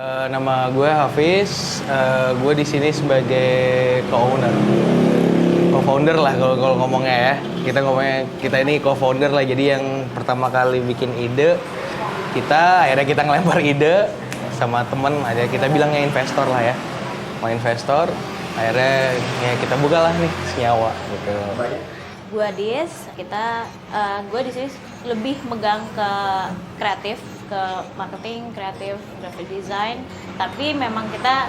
Nama gue Hafiz, gue di sini sebagai co-owner, co-founder lah kalau ngomongnya ya. Kita ini co-founder lah. Jadi yang pertama kali bikin ide, akhirnya kita ngelempar ide sama temen. Ada kita bilangnya investor lah ya, mau investor. Akhirnya ya kita buka lah nih Senyawa gitu. Gue Dis, gue di sini lebih megang ke kreatif, ke marketing, kreatif, graphic design. Tapi memang kita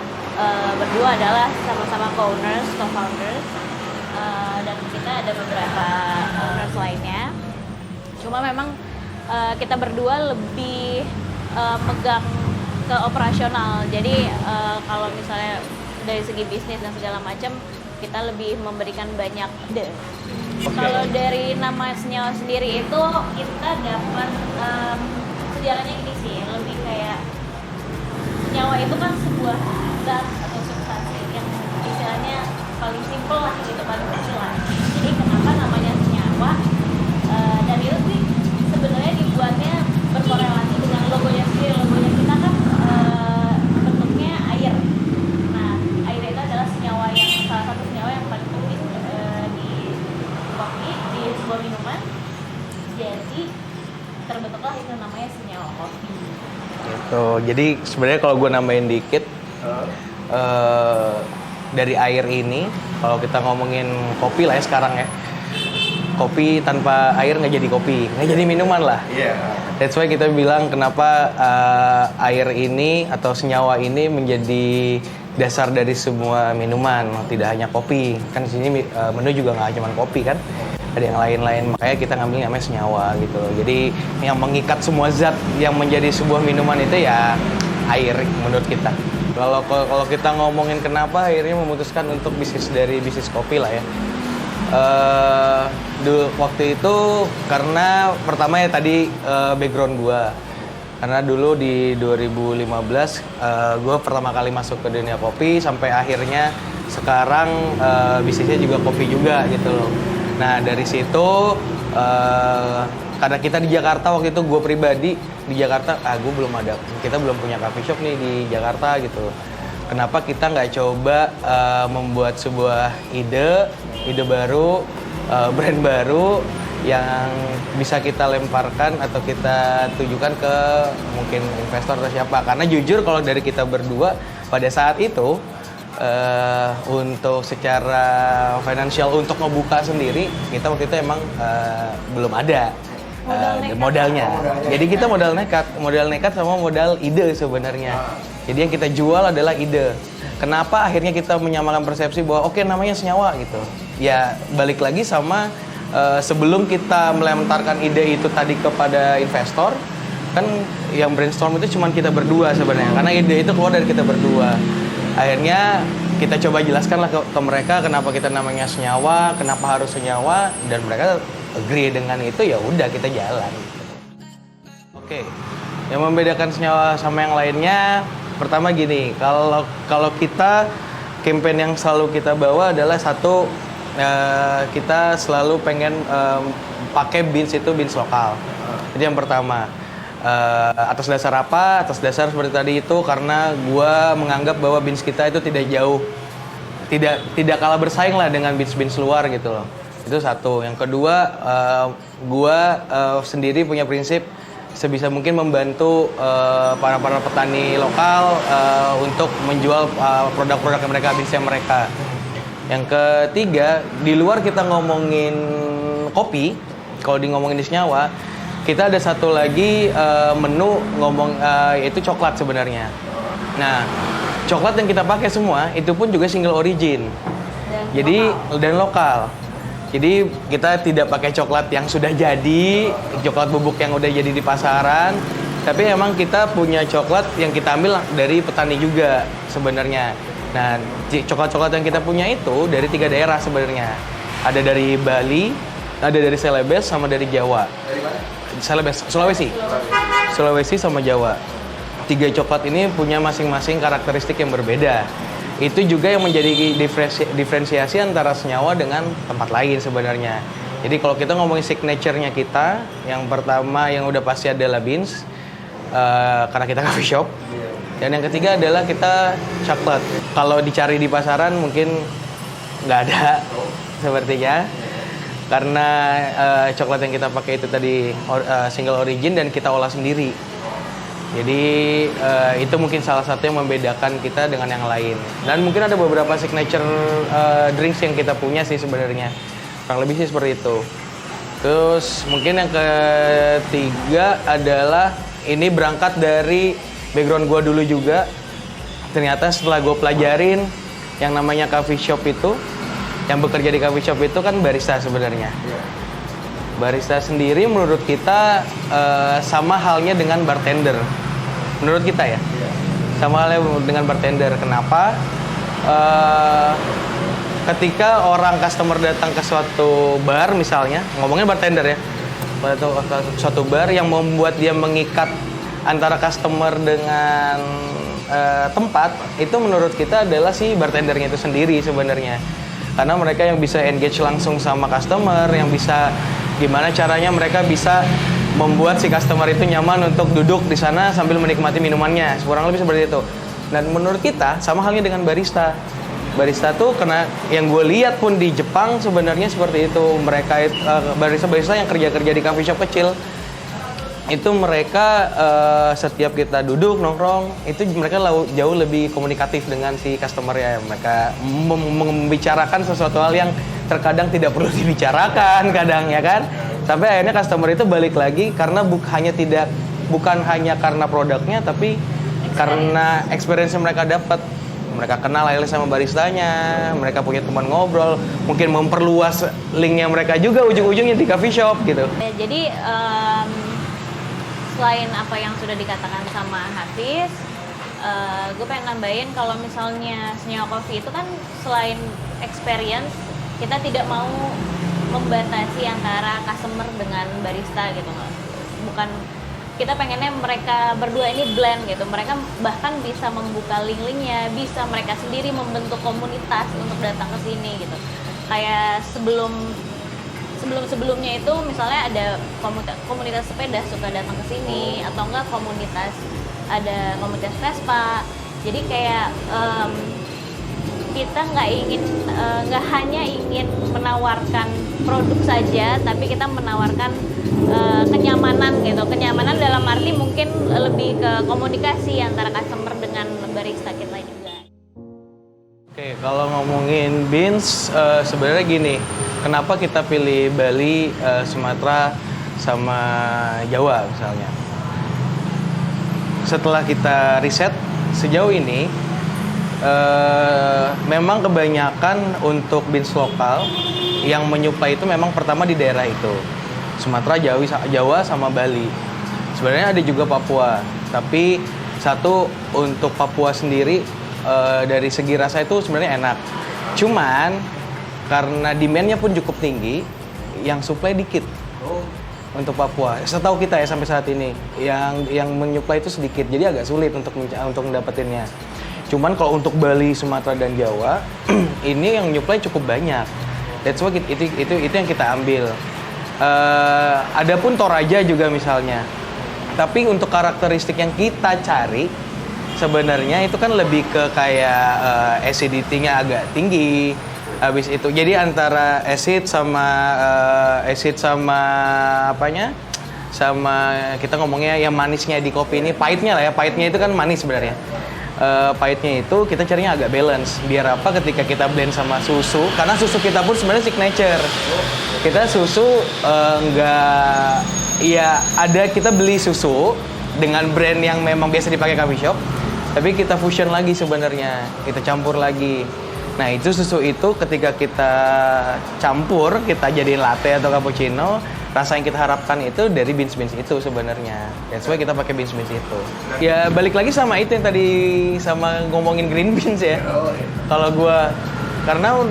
berdua adalah sama-sama co-owners, co-founders, dan kita ada beberapa owners lainnya. Cuma memang kita berdua lebih megang ke operasional. Jadi kalau misalnya dari segi bisnis dan segala macam, kita lebih memberikan banyak ide. Okay. Kalau dari nama Senyawa sendiri itu kita dapat sejarahnya gini sih, lebih kayak senyawa itu kan sebuah zat atau substansi yang istilahnya paling simpel lah gitu, paling kecil lah. Jadi kenapa namanya senyawa? Dan itu sih sebenarnya dibuatnya berkorelasi dengan logonya sendiri. Logonya kita kan bentuknya air. Nah, air itu adalah senyawa yang salah satu senyawa yang paling penting di kopi, di sebuah minuman. Jadi terbentuklah itu namanya senyawa kopi. Gitu. Jadi sebenarnya kalau gue nambahin dikit, dari air ini, kalau kita ngomongin kopi lah ya sekarang ya, kopi tanpa air nggak jadi kopi, nggak jadi minuman lah. That's why kita bilang kenapa air ini atau senyawa ini menjadi dasar dari semua minuman, tidak hanya kopi. Kan di sini menu juga nggak cuma kopi kan, ada yang lain-lain. Makanya kita ngambil namanya senyawa gitu. Jadi yang mengikat semua zat yang menjadi sebuah minuman itu ya air menurut kita. Kalau kita ngomongin kenapa akhirnya memutuskan untuk bisnis kopi lah ya. Waktu itu karena pertama ya tadi background gua. Karena dulu di 2015 gue pertama kali masuk ke dunia kopi sampai akhirnya sekarang bisnisnya juga kopi juga gitu loh. Nah dari situ karena kita di Jakarta waktu itu gue pribadi di Jakarta, kita belum punya coffee shop nih di Jakarta gitu. Kenapa kita nggak coba membuat sebuah ide baru, brand baru yang bisa kita lemparkan atau kita tujukan ke mungkin investor atau siapa. Karena jujur kalau dari kita berdua pada saat itu untuk secara finansial untuk ngebuka sendiri kita waktu itu emang belum ada modalnya. Jadi kita modal nekat sama modal ide sebenarnya. Jadi yang kita jual adalah ide. Kenapa akhirnya kita menyamakan persepsi bahwa oke, namanya senyawa gitu. Ya balik lagi sama sebelum kita melemparkan ide itu tadi kepada investor, kan yang brainstorm itu cuma kita berdua sebenarnya, karena ide itu keluar dari kita berdua. Akhirnya kita coba jelaskan lah ke mereka kenapa kita namanya senyawa, kenapa harus senyawa, dan mereka agree dengan itu, ya udah kita jalan. Oke, yang membedakan senyawa sama yang lainnya, pertama gini, kalau kita campaign yang selalu kita bawa adalah satu, kita selalu pengen pakai beans lokal. Jadi yang pertama, atas dasar apa? Atas dasar seperti tadi itu karena gua menganggap bahwa beans kita itu tidak kalah bersaing lah dengan beans luar gitu loh. Itu satu. Yang kedua, gua sendiri punya prinsip sebisa mungkin membantu para petani lokal untuk menjual produk-produk mereka. Yang ketiga, di luar kita ngomongin kopi, kalau ngomongin di senyawa, kita ada satu lagi menu yaitu coklat sebenarnya. Nah, coklat yang kita pakai semua itu pun juga single origin. Dan lokal. Jadi kita tidak pakai coklat yang sudah jadi, coklat bubuk yang udah jadi di pasaran, tapi emang kita punya coklat yang kita ambil dari petani juga sebenarnya. Nah, coklat-coklat yang kita punya itu dari 3 daerah sebenarnya. Ada dari Bali, ada dari Celebes, sama dari Jawa. Dari mana? Celebes, Sulawesi sama Jawa. 3 coklat ini punya masing-masing karakteristik yang berbeda. Itu juga yang menjadi diferensiasi antara senyawa dengan tempat lain sebenarnya. Jadi kalau kita ngomongin signature-nya kita, yang pertama yang udah pasti adalah beans, karena kita coffee shop. Dan yang ketiga adalah kita coklat. Kalau dicari di pasaran mungkin nggak ada sepertinya. Karena coklat yang kita pakai itu tadi single origin dan kita olah sendiri. Jadi itu mungkin salah satu yang membedakan kita dengan yang lain. Dan mungkin ada beberapa signature drinks yang kita punya sih sebenarnya. Kurang lebih sih seperti itu. Terus mungkin yang ketiga adalah ini berangkat dari background gue dulu juga. Ternyata setelah gue pelajarin yang namanya coffee shop itu, yang bekerja di coffee shop itu kan barista sebenarnya. Barista sendiri menurut kita sama halnya dengan bartender. Menurut kita ya, sama halnya dengan bartender. Kenapa? Ketika orang customer datang ke suatu bar misalnya, ngomongin bartender ya, suatu bar yang membuat dia mengikat antara customer dengan tempat, itu menurut kita adalah si bartendernya itu sendiri sebenarnya. Karena mereka yang bisa engage langsung sama customer, yang bisa gimana caranya mereka bisa membuat si customer itu nyaman untuk duduk di sana sambil menikmati minumannya, kurang lebih seperti itu. Dan menurut kita sama halnya dengan barista. Barista tuh karena yang gue lihat pun di Jepang sebenarnya seperti itu. Mereka barista-barista yang kerja-kerja di coffee shop kecil itu mereka setiap kita duduk nongkrong itu mereka jauh lebih komunikatif dengan si customer ya. Mereka membicarakan sesuatu hal yang terkadang tidak perlu dibicarakan kadang ya kan. Sampai akhirnya customer itu balik lagi karena bukan hanya karena produknya tapi karena experience yang mereka dapat. Mereka kenal akhirnya sama baristanya, mereka punya teman ngobrol, mungkin memperluas linknya mereka juga ujung-ujungnya di coffee shop gitu. Ya, jadi selain apa yang sudah dikatakan sama Hafiz, gue pengen nambahin kalau misalnya Senyawa Coffee itu kan selain experience, kita tidak mau membatasi antara customer dengan barista gitu. Bukan, kita pengennya mereka berdua ini blend gitu. Mereka bahkan bisa membuka link-linknya, bisa mereka sendiri membentuk komunitas untuk datang ke sini gitu. Kayak sebelumnya itu misalnya ada komunitas sepeda suka datang ke sini, atau enggak ada komunitas Vespa. Jadi kayak kita nggak hanya ingin menawarkan produk saja, tapi kita menawarkan kenyamanan gitu. Kenyamanan dalam arti mungkin lebih ke komunikasi antara customer dengan barista kita juga. Oke, kalau ngomongin beans, sebenarnya gini, kenapa kita pilih Bali, Sumatera, sama Jawa misalnya? Setelah kita riset sejauh ini, memang kebanyakan untuk beans lokal yang menyuplai itu memang pertama di daerah itu, Sumatera, Jawa, sama Bali. Sebenarnya ada juga Papua, tapi satu untuk Papua sendiri dari segi rasa itu sebenarnya enak. Cuman karena demand-nya pun cukup tinggi, yang supply dikit. Untuk Papua, setahu kita ya sampai saat ini, yang menyuplai itu sedikit, jadi agak sulit untuk mendapatinnya. Cuman kalau untuk Bali, Sumatera, dan Jawa, ini yang nyuplai cukup banyak. That's why itu yang kita ambil. Adapun Toraja juga misalnya. Tapi untuk karakteristik yang kita cari, sebenarnya itu kan lebih ke kayak acidity-nya agak tinggi. Habis itu, jadi antara acid sama apanya? Sama kita ngomongnya yang manisnya di kopi ini, pahitnya lah ya. Pahitnya itu kan manis sebenarnya. Pahitnya itu kita carinya agak balance. Biar apa ketika kita blend sama susu, karena susu kita pun sebenarnya signature. Kita susu kita beli susu dengan brand yang memang biasa dipakai coffee shop, tapi kita fusion lagi sebenarnya, kita campur lagi. Nah itu susu itu ketika kita campur, kita jadiin latte atau cappuccino, rasa yang kita harapkan itu dari beans itu sebenarnya. That's why kita pakai beans itu. Ya balik lagi sama itu yang tadi sama ngomongin green beans ya. Kalau gua, karena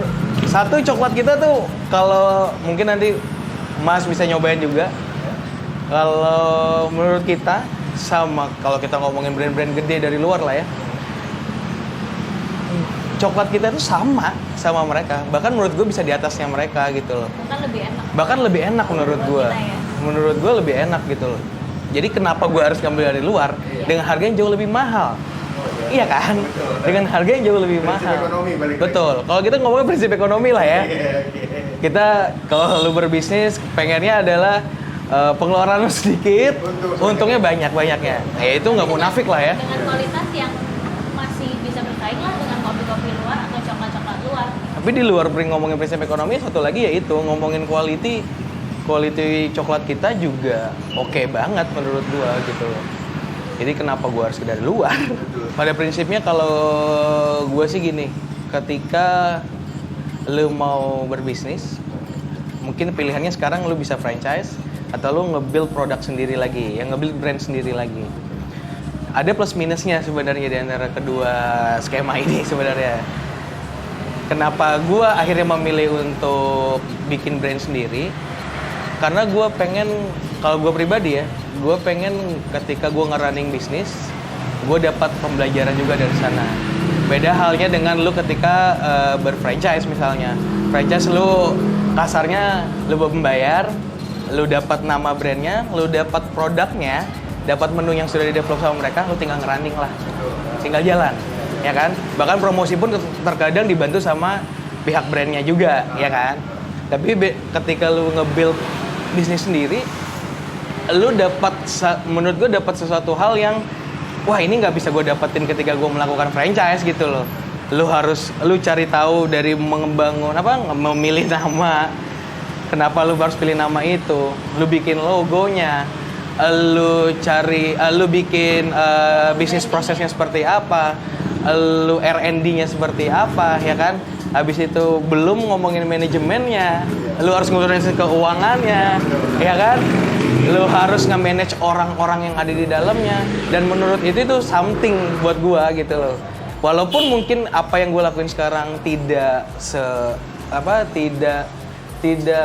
satu coklat kita tuh, kalau mungkin nanti Mas bisa nyobain juga. Kalau menurut kita sama, kalau kita ngomongin brand-brand gede dari luar lah ya, coklat kita tuh sama mereka. Bahkan menurut gue bisa di atasnya mereka gitu loh. Bahkan lebih enak menurut gue. Ya? Menurut gue lebih enak gitu loh. Jadi kenapa gue harus ngambil dari luar dengan harga yang jauh lebih mahal? Iya kan? Dengan harga yang jauh lebih Prinsip mahal. ekonomi balik lagi. Betul. Kalau kita ngomongin prinsip ekonomi lah ya. Kita kalau lu berbisnis pengennya adalah pengeluaran lu sedikit, untungnya banyak-banyaknya. Ya itu nggak munafik lah ya. Dengan kualitas yang masih bisa bersaing lah dengan kopi-kopi luar atau coklat-coklat luar. Tapi di luar ngomongin prinsip ekonomi, satu lagi yaitu ngomongin quality coklat kita juga oke banget menurut gua gitu loh. Jadi kenapa gua harus dari luar? Pada prinsipnya kalau gua sih gini, ketika lu mau berbisnis, mungkin pilihannya sekarang lu bisa franchise atau lu nge-build produk sendiri lagi, yang nge-build brand sendiri lagi. Ada plus minusnya sebenarnya di antara kedua skema ini sebenarnya. Kenapa gua akhirnya memilih untuk bikin brand sendiri? Karena gue pengen, kalau gue pribadi ya, gue pengen ketika gue nge-running bisnis, gue dapat pembelajaran juga dari sana. Beda halnya dengan lu ketika berfranchise misalnya. Franchise lu kasarnya lu membayar, lu dapat nama brandnya, lu dapat produknya, dapat menu yang sudah di-develop sama mereka, lu tinggal nge-running lah. Tinggal jalan, ya kan? Bahkan promosi pun terkadang dibantu sama pihak brandnya juga, ya kan? Tapi ketika lu nge-build bisnis sendiri, lu dapat, menurut gue dapat sesuatu hal yang wah ini nggak bisa gue dapetin ketika gue melakukan franchise gitu loh. Lu cari tahu dari membangun memilih nama, kenapa lu harus pilih nama itu, lu bikin logonya, lu bikin bisnis prosesnya seperti apa, lu R&D-nya seperti apa, ya kan? Habis itu belum ngomongin manajemennya, lu harus ngurusin keuangannya, ya kan? Lu harus nge-manage orang-orang yang ada di dalamnya, dan menurut itu something buat gua gitu loh. Walaupun mungkin apa yang gua lakuin sekarang tidak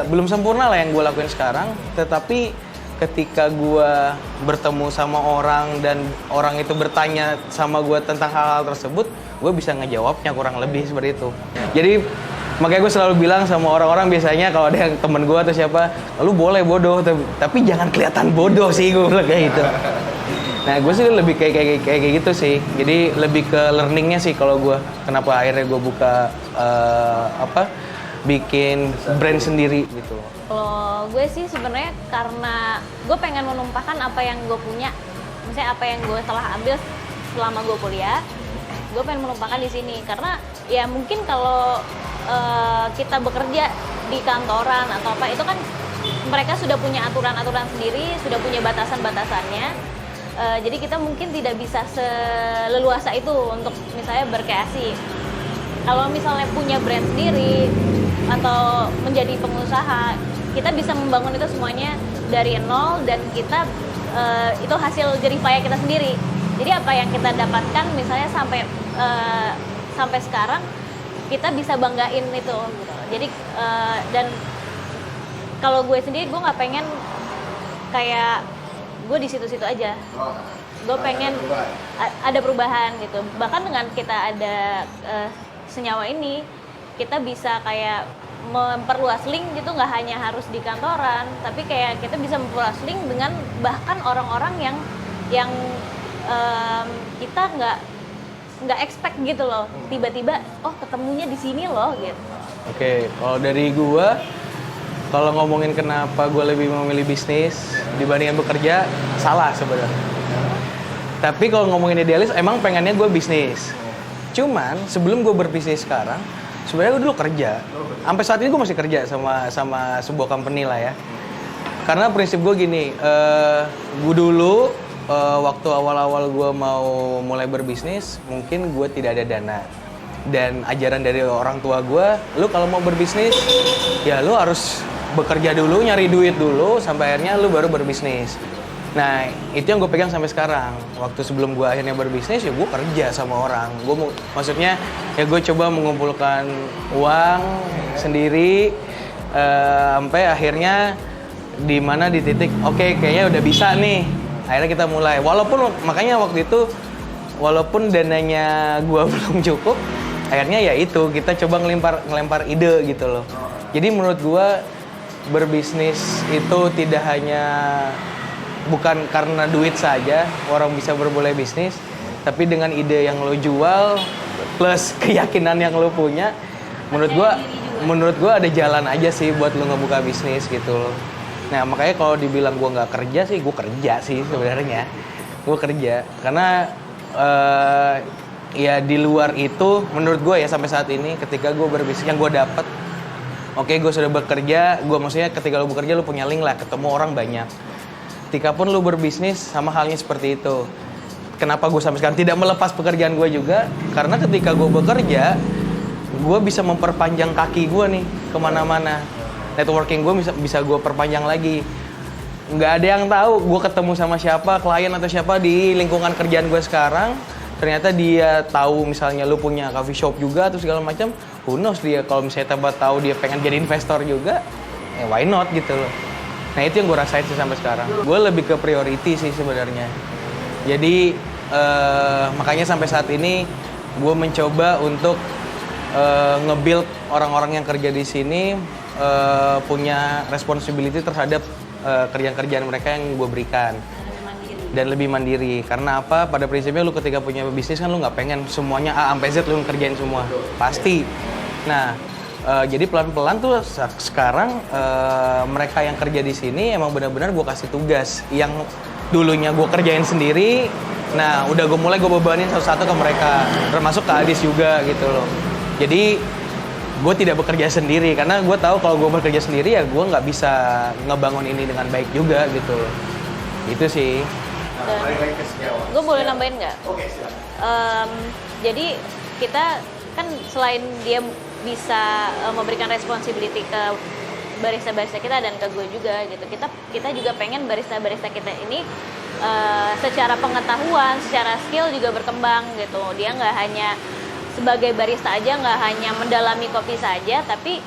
belum sempurna lah yang gua lakuin sekarang, tetapi ketika gua bertemu sama orang dan orang itu bertanya sama gua tentang hal-hal tersebut, gue bisa ngejawabnya kurang lebih seperti itu. Jadi makanya gue selalu bilang sama orang-orang biasanya kalau ada yang temen gue atau siapa, lu boleh bodoh tapi jangan kelihatan bodoh sih, gue bilang kayak gitu. Nah gue sih lebih kayak gitu sih. Jadi lebih ke learningnya sih kalau gue. Kenapa akhirnya gue buka bikin brand sendiri gitu. Kalau gue sih sebenarnya karena gue pengen menumpahkan apa yang gue punya, misalnya apa yang gue telah ambil selama gue kuliah, gue pengen menumpahkan di sini. Karena ya mungkin kalau kita bekerja di kantoran atau apa, itu kan mereka sudah punya aturan-aturan sendiri, sudah punya batasan-batasannya. Jadi kita mungkin tidak bisa seleluasa itu untuk misalnya berkreasi. Kalau misalnya punya brand sendiri atau menjadi pengusaha, kita bisa membangun itu semuanya dari nol, dan kita itu hasil jerih payah kita sendiri. Jadi apa yang kita dapatkan misalnya sampai sekarang, kita bisa banggain itu gitu. Jadi dan kalau gue sendiri, gue nggak pengen kayak gue di situ-situ aja. Gue pengen ada perubahan gitu. Bahkan dengan kita ada senyawa ini, kita bisa kayak memperluas link gitu, nggak hanya harus di kantoran, tapi kayak kita bisa memperluas link dengan bahkan orang-orang yang kita nggak expect gitu loh, tiba-tiba ketemunya di sini loh gitu. Oke, kalau dari gua, kalau ngomongin kenapa gua lebih memilih bisnis dibandingkan bekerja, salah sebenarnya. Tapi kalau ngomongin idealis, emang pengennya gua bisnis. Cuman sebelum gua berbisnis sekarang, sebenarnya gue dulu kerja. Sampai saat ini gue masih kerja sama sebuah company lah ya. Karena prinsip gue gini, gue dulu waktu awal-awal gue mau mulai berbisnis, mungkin gue tidak ada dana. Dan ajaran dari orang tua gue, lu kalau mau berbisnis, ya lu harus bekerja dulu, nyari duit dulu, sampai akhirnya lu baru berbisnis. Nah, itu yang gue pegang sampai sekarang. Waktu sebelum gue akhirnya berbisnis, ya gue kerja sama orang. Maksudnya, ya gue coba mengumpulkan uang sendiri, sampai akhirnya di mana di titik, oke, kayaknya udah bisa nih. Akhirnya kita mulai. Makanya waktu itu, walaupun dananya gue belum cukup, akhirnya ya itu, kita coba ngelempar ide gitu loh. Jadi menurut gue, berbisnis itu tidak hanya bukan karena duit saja orang bisa bermulai bisnis, tapi dengan ide yang lo jual plus keyakinan yang lo punya, menurut gua ada jalan aja sih buat lo ngebuka bisnis gitu loh. Nah makanya kalau dibilang gua nggak kerja sih, gua kerja sih sebenarnya. Gua kerja karena ya di luar itu menurut gua ya sampai saat ini ketika gua berbisnis yang gua dapet, oke, gue sudah bekerja, gue maksudnya ketika lo bekerja lo punya link lah, ketemu orang banyak. Ketika pun lo berbisnis sama halnya seperti itu. Kenapa gue sampai sekarang tidak melepas pekerjaan gue juga? Karena ketika gue bekerja, gue bisa memperpanjang kaki gue nih kemana-mana. Networking gue bisa gue perpanjang lagi. Nggak ada yang tahu gue ketemu sama siapa, klien atau siapa di lingkungan kerjaan gue sekarang. Ternyata dia tahu misalnya lu punya coffee shop juga atau segala macam. Who knows dia kalau misalnya tiba tahu dia pengen jadi investor juga, why not gitu loh. Nah itu yang gue rasain sih sampai sekarang. Gue lebih ke priority sih sebenarnya. Jadi makanya sampai saat ini gue mencoba untuk nge-build orang-orang yang kerja di sini punya responsibility terhadap kerjaan-kerjaan mereka yang gue berikan. Dan lebih mandiri. Karena apa? Pada prinsipnya lu ketika punya bisnis kan lu nggak pengen semuanya A sampai Z lu ngerjain semua. Pasti. Nah, jadi pelan-pelan tuh sekarang mereka yang kerja di sini emang benar-benar gue kasih tugas yang dulunya gue kerjain sendiri. Nah, udah gue bebanin satu-satu ke mereka, termasuk ke Adis juga gitu loh. Jadi gue tidak bekerja sendiri karena gue tahu kalau gue bekerja sendiri ya gue nggak bisa ngebangun ini dengan baik juga gitu loh. Itu sih. Gue boleh nambahin nggak? Oke, silakan. Jadi kita kan selain dia bisa memberikan responsibility ke barista-barista kita dan ke gue juga gitu. Kita juga pengen barista-barista kita ini secara pengetahuan, secara skill juga berkembang gitu. Dia nggak hanya sebagai barista aja, nggak hanya mendalami kopi saja, tapi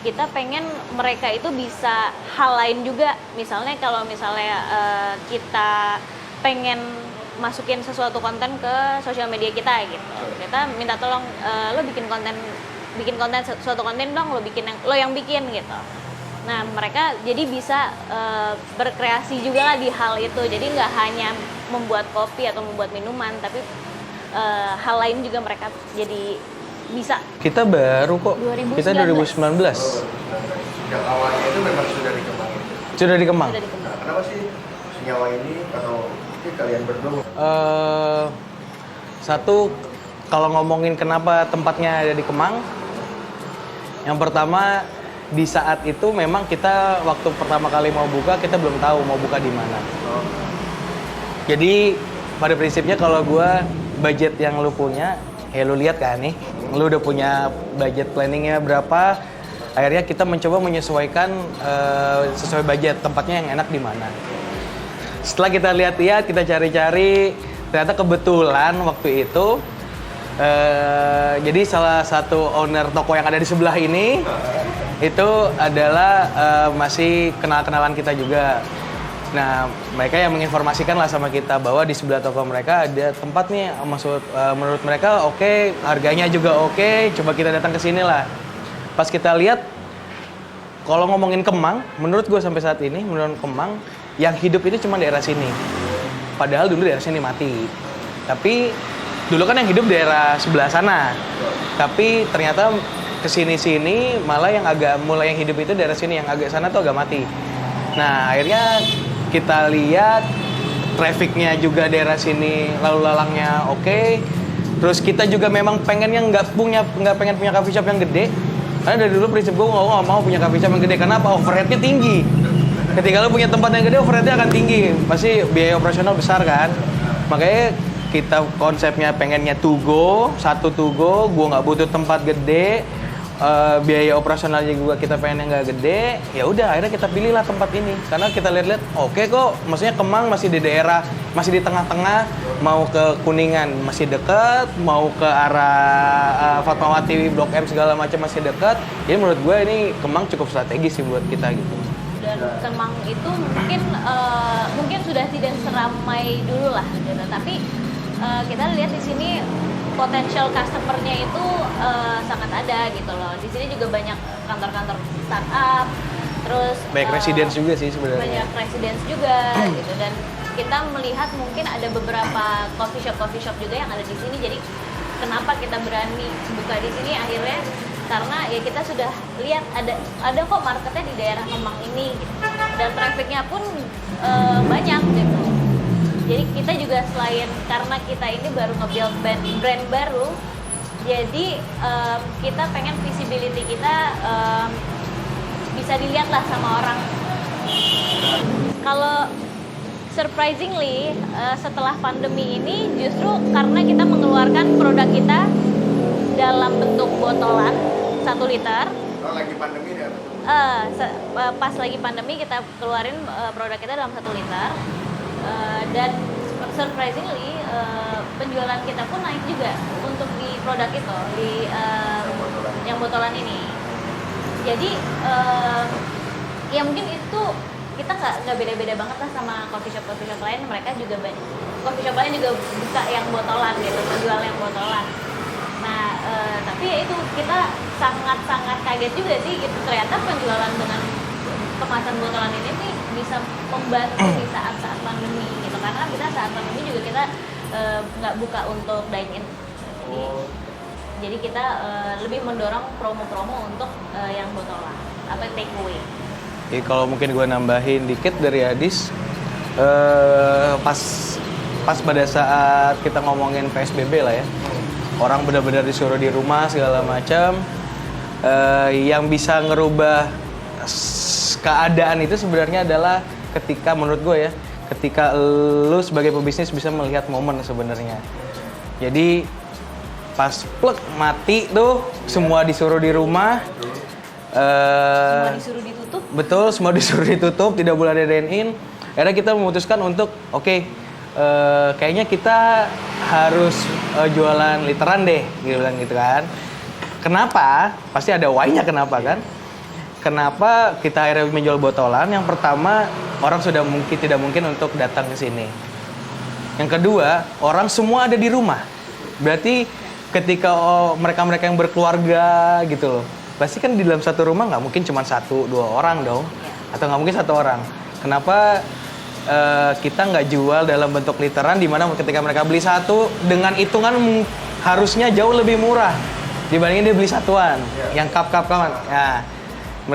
kita pengen mereka itu bisa hal lain juga. Misalnya kalau kita pengen masukin sesuatu konten ke sosial media kita gitu, kita minta tolong lo bikin konten suatu konten dong, lo yang bikin gitu. Nah mereka jadi bisa berkreasi juga lah di hal itu, jadi nggak hanya membuat kopi atau membuat minuman, tapi hal lain juga mereka jadi bisa. Kita baru kok. 2019. Kita 2019. Sejak awalnya itu memang sudah dikembangin. Sudah dikembang. Nah, kenapa sih senyawa ini atau kalian berdua? Satu, kalau ngomongin kenapa tempatnya ada di Kemang, yang pertama di saat itu memang kita waktu pertama kali mau buka kita belum tahu mau buka di mana. Jadi pada prinsipnya kalau gue budget yang lu punya, ya lu lihat kan nih, lu udah punya budget planningnya berapa. Akhirnya kita mencoba menyesuaikan sesuai budget tempatnya yang enak di mana. Setelah kita lihat-lihat, kita cari-cari, ternyata kebetulan waktu itu jadi salah satu owner toko yang ada di sebelah ini itu adalah masih kenal-kenalan kita juga. Nah, mereka yang menginformasikan lah sama kita bahwa di sebelah toko mereka ada tempat nih, menurut mereka oke, harganya juga oke, coba kita datang ke sini lah. Pas kita lihat, kalau ngomongin Kemang, menurut gue sampai saat ini, menurut Kemang, yang hidup itu cuma daerah sini. Padahal dulu daerah sini mati. Tapi dulu kan yang hidup daerah sebelah sana. Tapi ternyata kesini-sini malah yang mulai yang hidup itu daerah sini, yang agak sana tuh agak mati. Nah akhirnya kita lihat trafficnya juga daerah sini lalu lalangnya oke. Terus kita juga memang pengennya nggak pengen punya coffee shop yang gede. Karena dari dulu prinsip gue nggak mau punya coffee shop yang gede. Kenapa? Overhead-nya tinggi. Ketika lo punya tempat yang gede, overhead-nya akan tinggi. Pasti biaya operasional besar kan. Makanya kita konsepnya pengennya to go, satu to go. Gue nggak butuh tempat gede. Biaya operasionalnya juga kita pengen yang nggak gede. Ya udah akhirnya kita pilihlah tempat ini. Karena kita lihat-lihat oke kok. Maksudnya Kemang masih di daerah, masih di tengah-tengah. Mau ke Kuningan masih dekat. Mau ke arah Fatmawati, Blok M segala macam masih dekat. Jadi menurut gue ini Kemang cukup strategis sih buat kita gitu. Dan Kemang itu mungkin sudah tidak seramai dulu lah gitu. Tapi kita lihat di sini potensial customer-nya itu sangat ada gitu loh. Di sini juga banyak kantor-kantor startup, terus banyak residence juga sih sebenarnya. Banyak residence juga gitu, dan kita melihat mungkin ada beberapa coffee shop juga yang ada di sini. Jadi kenapa kita berani buka di sini akhirnya karena ya kita sudah lihat ada kok marketnya di daerah Kemang ini gitu. Dan trafficnya pun banyak gitu. Jadi kita juga selain karena kita ini baru nge-build brand baru, jadi kita pengen visibility kita bisa dilihat lah sama orang. Kalau surprisingly setelah pandemi ini justru karena kita mengeluarkan produk kita dalam bentuk botolan 1 liter. Kalau lagi pandemi ya? Pas lagi pandemi kita keluarin produk kita dalam 1 liter. Dan surprisingly penjualan kita pun naik juga untuk di produk itu di yang botolan ini. Jadi ya mungkin itu kita nggak beda-beda banget lah sama coffee shop lain. Mereka juga coffee shop lain juga buka yang botolan gitu, menjual yang botolan. Nah tapi ya itu kita sangat kaget juga sih gitu, ternyata penjualan dengan kemasan botolan ini nih bisa membantu di saat-saat pandemi gitu, karena kita saat pandemi juga kita nggak buka untuk dine in. Jadi kita lebih mendorong promo-promo untuk yang botolan atau take away. Jadi kalau mungkin gue nambahin dikit dari Adis, pas pada saat kita ngomongin PSBB lah ya, orang benar-benar disuruh di rumah segala macam, yang bisa ngerubah keadaan itu sebenarnya adalah ketika menurut gue ya, ketika lu sebagai pebisnis bisa melihat momen sebenarnya. Jadi pas plek mati tuh semua disuruh di rumah. Semua disuruh ditutup. Betul, semua disuruh ditutup, tidak boleh ada dine-in. Akhirnya kita memutuskan untuk kayaknya kita harus jualan literan deh, gitu bilang gitu kan. Kenapa? Pasti ada why-nya kenapa kan? Kenapa kita akhirnya menjual botolan? Yang pertama, orang sudah tidak mungkin untuk datang ke sini. Yang kedua, orang semua ada di rumah. Berarti ketika mereka yang berkeluarga gitu loh, pasti kan di dalam satu rumah nggak mungkin cuma 1-2 orang dong, atau nggak mungkin 1 orang. Kenapa kita nggak jual dalam bentuk literan, di mana ketika mereka beli 1 dengan hitungan harusnya jauh lebih murah dibandingin dia beli satuan, yang cup-cup-cupan. Nah,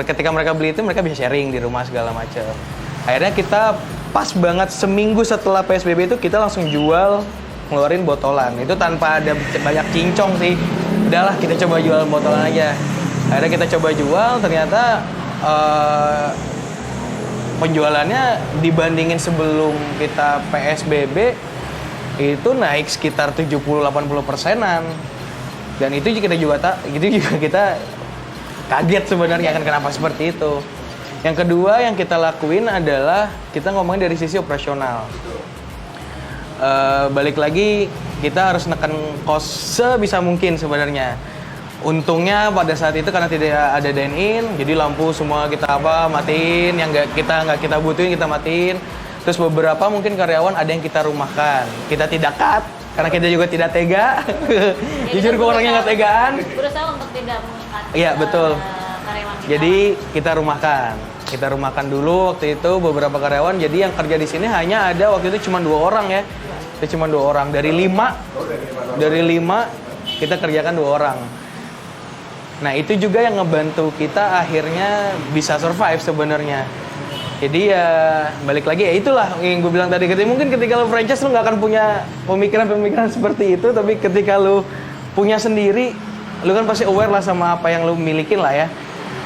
ketika mereka beli itu mereka bisa sharing di rumah segala macam. Akhirnya kita pas banget seminggu setelah PSBB itu kita langsung jual, ngeluarin botolan. Itu tanpa ada banyak cincong sih. Udahlah kita coba jual botolan aja. Akhirnya kita coba jual, ternyata penjualannya dibandingin sebelum kita PSBB itu naik sekitar 70-80%-an. Dan itu juga kita kaget sebenarnya kan kenapa seperti itu. Yang kedua yang kita lakuin adalah kita ngomongin dari sisi operasional. Balik lagi kita harus neken cost sebisa mungkin sebenarnya. Untungnya pada saat itu karena tidak ada dine-in, jadi lampu semua kita matiin, yang nggak kita butuhin kita matiin. Terus beberapa mungkin karyawan ada yang kita rumahkan, kita tidak cut karena kita juga tidak tega. Jujur gue orangnya nggak tegaan. Berusaha untuk tidak mengangkat. Iya betul. Karyawan kita. Jadi kita rumahkan dulu waktu itu beberapa karyawan. Jadi yang kerja di sini hanya ada waktu itu cuma 2 orang ya. Itu cuma 2 orang dari 5. Dari 5 kita kerjakan 2 orang. Nah itu juga yang ngebantu kita akhirnya bisa survive sebenarnya. Jadi ya balik lagi ya itulah yang gue bilang tadi. Mungkin ketika lu franchise lu nggak akan punya pemikiran seperti itu, tapi ketika lu punya sendiri, lu kan pasti aware lah sama apa yang lu milikin lah ya.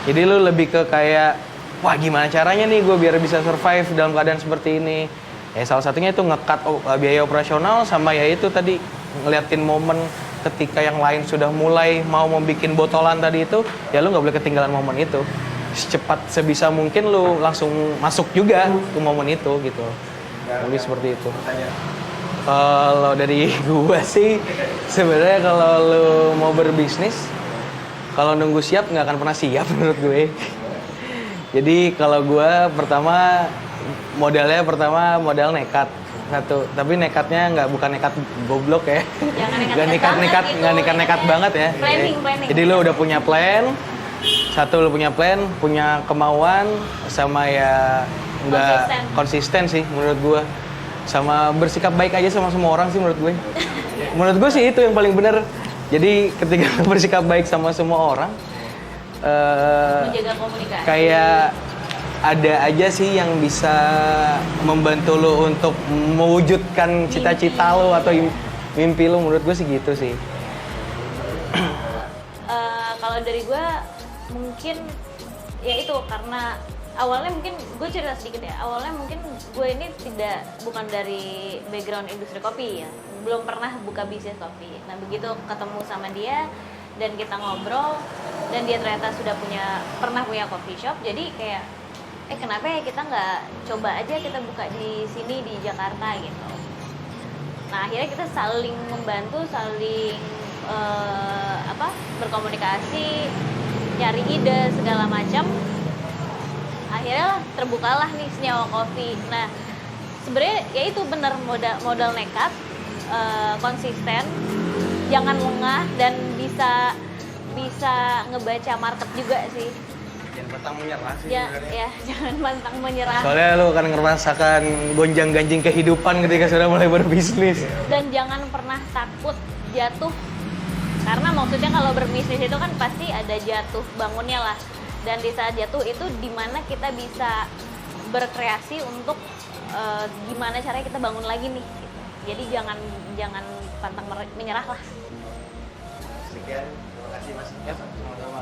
Jadi lu lebih ke kayak, wah gimana caranya nih gue biar bisa survive dalam keadaan seperti ini. Ya salah satunya itu nge-cut biaya operasional, sama ya itu tadi ngeliatin momen ketika yang lain sudah mulai mau membuat botolan tadi itu, ya lu nggak boleh ketinggalan momen itu. Secepat sebisa mungkin lu langsung masuk juga ke momen itu gitu. Lebih seperti itu. Kalau dari gua sih sebenarnya kalau lu mau berbisnis, kalau nunggu siap nggak akan pernah siap menurut gue. Jadi kalau gua modal nekat satu, tapi nekatnya bukan nekat goblok ya. Nggak nekat banget ya. Planning. Jadi lu udah punya plan. Satu lu punya plan, punya kemauan, sama ya nggak konsisten sih menurut gua. sama bersikap baik aja sama semua orang sih menurut gue. Menurut gue sih itu yang paling benar. Jadi ketika lo bersikap baik sama semua orang, Menjaga komunikasi. kayak ada aja sih yang bisa membantu lo untuk mewujudkan cita-cita lo atau mimpi lo. Menurut gue sih gitu sih. Kalau dari gue mungkin ya itu karena awalnya mungkin gue cerita sedikit ya, awalnya mungkin gue ini bukan dari background industri kopi ya, belum pernah buka bisnis kopi. Nah begitu ketemu sama dia dan kita ngobrol dan dia ternyata pernah punya coffee shop, jadi kayak kenapa ya kita nggak coba aja kita buka di sini di Jakarta gitu. Nah akhirnya kita saling membantu, saling berkomunikasi, nyari ide segala macam. Akhirnya terbukalah nih Senyawa Coffee. Nah sebenarnya ya itu benar modal nekat, konsisten, jangan lengah dan bisa ngebaca market juga sih. Jangan pantang menyerah sih. Ya jangan pantang menyerah. Soalnya lo akan ngerasakan gonjang-ganjing kehidupan ketika sudah mulai berbisnis. Dan jangan pernah takut jatuh. Karena maksudnya kalau berbisnis itu kan pasti ada jatuh bangunnya lah. Dan di saat jatuh itu dimana kita bisa berkreasi untuk gimana caranya kita bangun lagi nih. Gitu. Jadi jangan pantang menyerah lah. Sekian, terima kasih Mas. Ya, sama-sama.